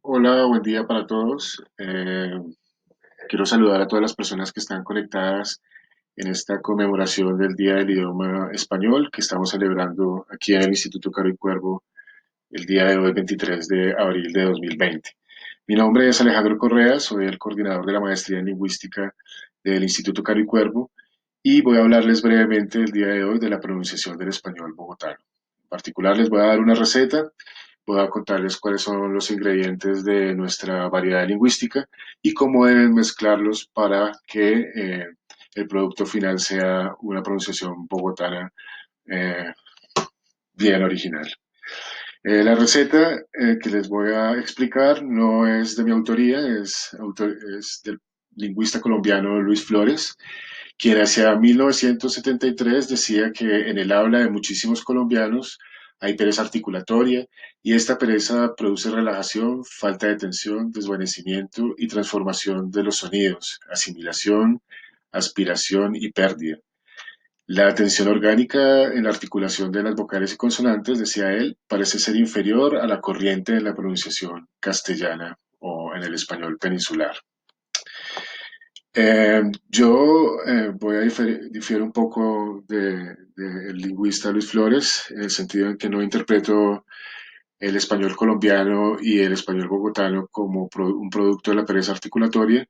Hola, buen día para todos. Quiero saludar a todas las personas que están conectadas en esta conmemoración del Día del Idioma Español que estamos celebrando aquí en el Instituto Caro y Cuervo el día de hoy, 23 de abril de 2020. Mi nombre es Alejandro Correa, soy el coordinador de la maestría en lingüística del Instituto Caro y Cuervo y voy a hablarles brevemente el día de hoy de la pronunciación del español bogotano. En particular les voy a dar una receta. Voy a contarles cuáles son los ingredientes de nuestra variedad lingüística y cómo deben mezclarlos para que el producto final sea una pronunciación bogotana eh, bien original. La receta que les voy a explicar no es de mi autoría, es del lingüista colombiano Luis Flores, quien hacia 1973 decía que en el habla de muchísimos colombianos hay pereza articulatoria y esta pereza produce relajación, falta de tensión, desvanecimiento y transformación de los sonidos, asimilación, aspiración y pérdida. La tensión orgánica en la articulación de las vocales y consonantes, decía él, parece ser inferior a la corriente en la pronunciación castellana o en el español peninsular. Yo voy a difiero un poco del lingüista Luis Flores, en el sentido en que no interpreto el español colombiano y el español bogotano como un producto de la pereza articulatoria,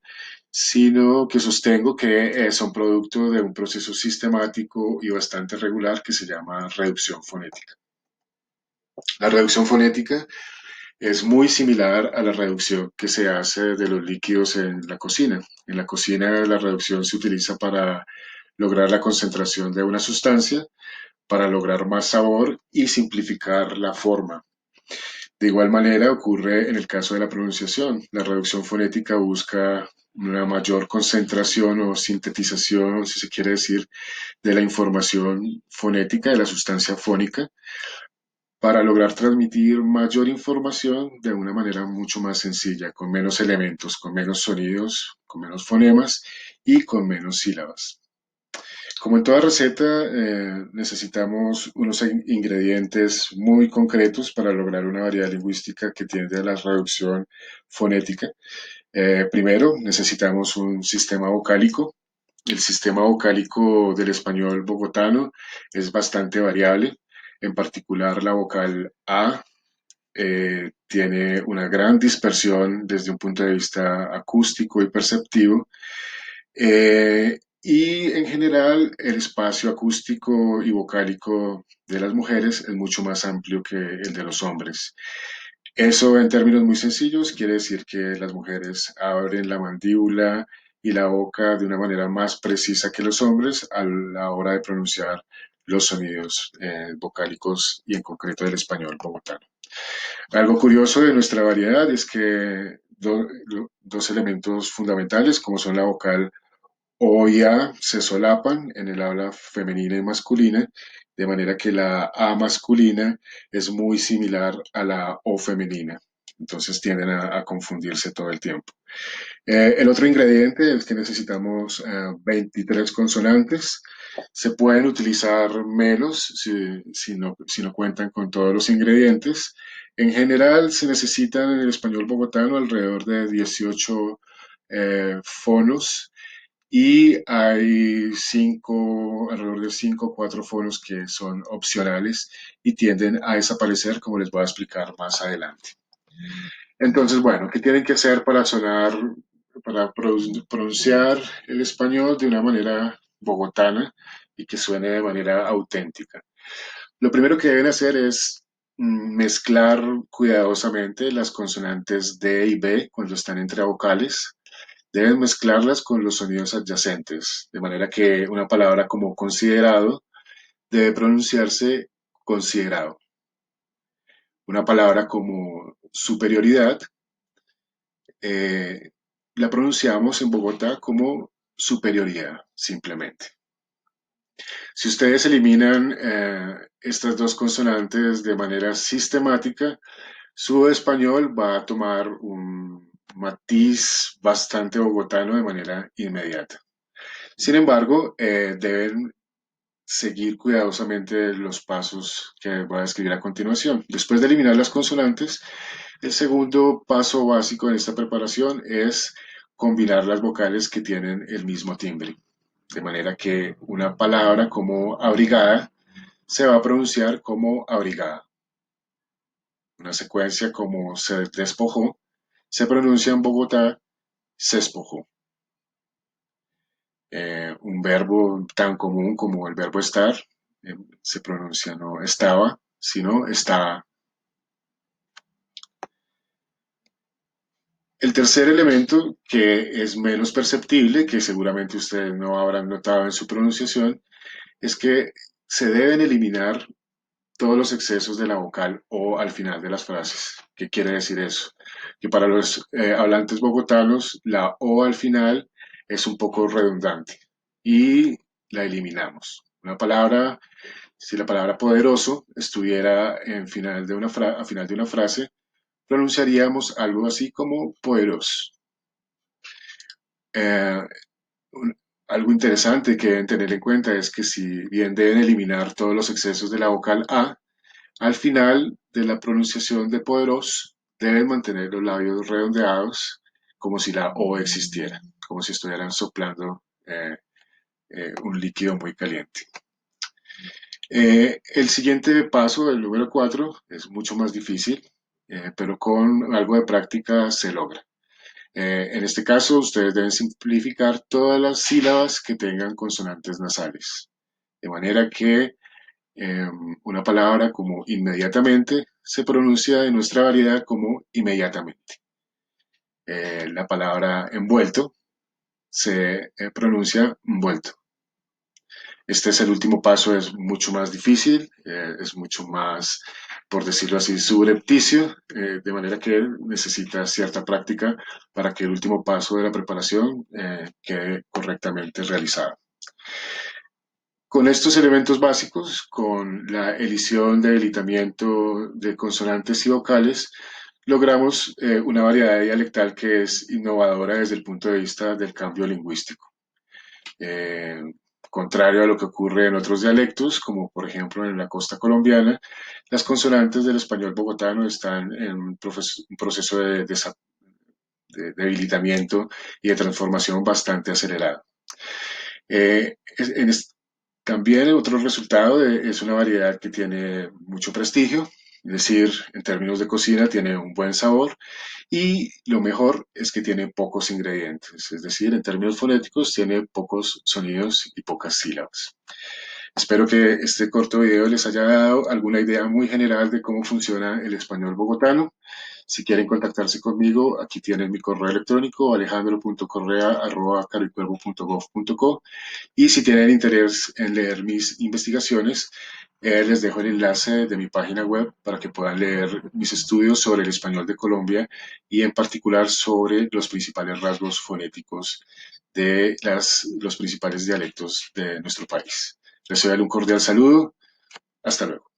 sino que sostengo que son producto de un proceso sistemático y bastante regular que se llama reducción fonética. La reducción fonética es muy similar a la reducción que se hace de los líquidos en la cocina. En la cocina la reducción se utiliza para lograr la concentración de una sustancia, para lograr más sabor y simplificar la forma. De igual manera ocurre en el caso de la pronunciación. La reducción fonética busca una mayor concentración o sintetización, si se quiere decir, de la información fonética, de la sustancia fónica, para lograr transmitir mayor información de una manera mucho más sencilla, con menos elementos, con menos sonidos, con menos fonemas y con menos sílabas. Como en toda receta, necesitamos unos ingredientes muy concretos para lograr una variedad lingüística que tiende a la reducción fonética. Primero, necesitamos un sistema vocálico. El sistema vocálico del español bogotano es bastante variable. En particular, la vocal A tiene una gran dispersión desde un punto de vista acústico y perceptivo. Y en general, el espacio acústico y vocálico de las mujeres es mucho más amplio que el de los hombres. Eso, en términos muy sencillos, quiere decir que las mujeres abren la mandíbula y la boca de una manera más precisa que los hombres a la hora de pronunciar los sonidos vocálicos y en concreto del español bogotano. Algo curioso de nuestra variedad es que dos elementos fundamentales, como son la vocal o y A, se solapan en el habla femenina y masculina, de manera que la A masculina es muy similar a la O femenina. Entonces tienden a confundirse todo el tiempo. El otro ingrediente es que necesitamos 23 consonantes. Se pueden utilizar menos si no cuentan con todos los ingredientes. En general se necesitan en el español bogotano alrededor de 18 fonos y hay alrededor de cinco o cuatro fonos que son opcionales y tienden a desaparecer, como les voy a explicar más adelante. Entonces, bueno, ¿qué tienen que hacer para pronunciar el español de una manera bogotana y que suene de manera auténtica? Lo primero que deben hacer es mezclar cuidadosamente las consonantes D y B cuando están entre vocales. Deben mezclarlas con los sonidos adyacentes, de manera que una palabra como considerado debe pronunciarse considerado. Una palabra como superioridad eh, la pronunciamos en Bogotá como superioridad, simplemente. Si ustedes eliminan estas dos consonantes de manera sistemática, su español va a tomar un matiz bastante bogotano de manera inmediata. Sin embargo, deben seguir cuidadosamente los pasos que voy a escribir a continuación. Después de eliminar las consonantes, El segundo paso básico en esta preparación es combinar las vocales que tienen el mismo timbre, de manera que una palabra como abrigada se va a pronunciar como abrigada. Una secuencia como se despojó se pronuncia en Bogotá se despojó. Un verbo tan común como el verbo estar se pronuncia no estaba, sino estaba. El tercer elemento, que es menos perceptible, que seguramente ustedes no habrán notado en su pronunciación, es que se deben eliminar todos los excesos de la vocal o al final de las frases. ¿Qué quiere decir eso? Que para los hablantes bogotanos, la o al final es un poco redundante y la eliminamos. Una palabra, si la palabra poderoso estuviera en final de a final de una frase, pronunciaríamos algo así como poderoso. Eh, un- Algo interesante que deben tener en cuenta es que si bien deben eliminar todos los excesos de la vocal A, al final de la pronunciación de poderoso deben mantener los labios redondeados como si la O existiera, como si estuvieran soplando un líquido muy caliente. El siguiente paso, el número 4, es mucho más difícil, pero con algo de práctica se logra. En este caso, ustedes deben simplificar todas las sílabas que tengan consonantes nasales, de manera que eh, una palabra como inmediatamente se pronuncia en nuestra variedad como inmediatamente. La palabra envuelto se pronuncia envuelto. Este es el último paso, es mucho más difícil, es mucho más, por decirlo así, subrepticio, de manera que necesita cierta práctica para que el último paso de la preparación quede correctamente realizado. Con estos elementos básicos, con la elisión, debilitamiento de consonantes y vocales, logramos una variedad dialectal que es innovadora desde el punto de vista del cambio lingüístico. Eh, Contrario a lo que ocurre en otros dialectos, como por ejemplo en la costa colombiana, las consonantes del español bogotano están en un proceso de debilitamiento y de transformación bastante acelerado. En también otro resultado es una variedad que tiene mucho prestigio, es decir, en términos de cocina tiene un buen sabor y lo mejor es que tiene pocos ingredientes, es decir, en términos fonéticos tiene pocos sonidos y pocas sílabas. Espero que este corto video les haya dado alguna idea muy general de cómo funciona el español bogotano. Si quieren contactarse conmigo, aquí tienen mi correo electrónico alejandro.correa@caricuervo.gov.co y si tienen interés en leer mis investigaciones, les dejo el enlace de mi página web para que puedan leer mis estudios sobre el español de Colombia y en particular sobre los principales rasgos fonéticos de los principales dialectos de nuestro país. Les doy un cordial saludo. Hasta luego.